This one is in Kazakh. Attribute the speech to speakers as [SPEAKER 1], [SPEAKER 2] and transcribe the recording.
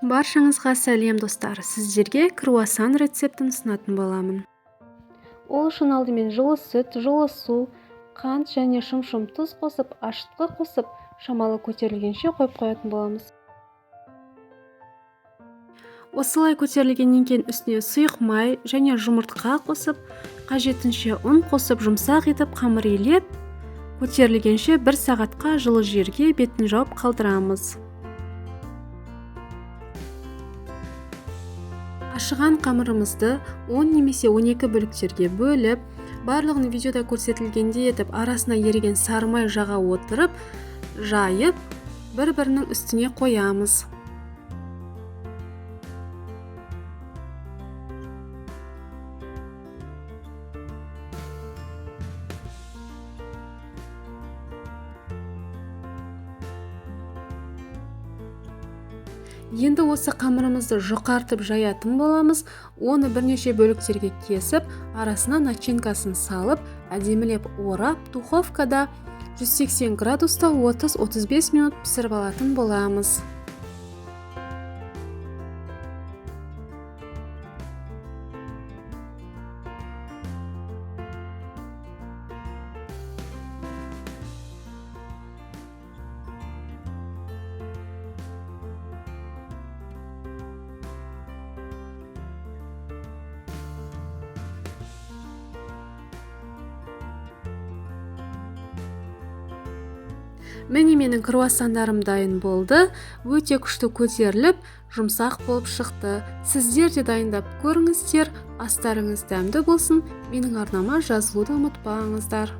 [SPEAKER 1] Баршаңызға сәлем достар, сіздерге круассан рецептін ұсынатын боламын. Ол үшін алдымен жылы сүт, жылы су, қант және шым тұз қосып, ашытқы қосып, шамалы көтерілгенше қойып қоятын боламыз. Осылай көтерілгеннен кейін үстіне сұйық май және жұмыртқа қосып, қажетінше ұн қосып, жұмсақ етіп қамыр илеп, көтерілгенше 1 сағатқа жылы жерге бетін жауып қалдырамыз. Ашыған қамырымызды 10 немесе 12 бөліктерге бөліп, барлығын видеода көрсетілгендей етіп, арасына еріген сары май жаға отырып, жайып, бір-бірінің үстіне қоямыз. Енді осы қамырымызды жұқартып жаятын боламыз. Оны бірнеше бөліктерге кесіп, арасына начинкасын салып, әдемілеп орап, духовкада 180 градуста 30-35 минут пісіріп алатын боламыз. Міне менің круассандарым дайын болды. Өте күшті көтеріліп, жұмсақ болып шықты. Сіздер де дайындап көріңіздер. Астарыңыз дәмді болсын. Менің арнама жазылуды ұмытпаңыздар.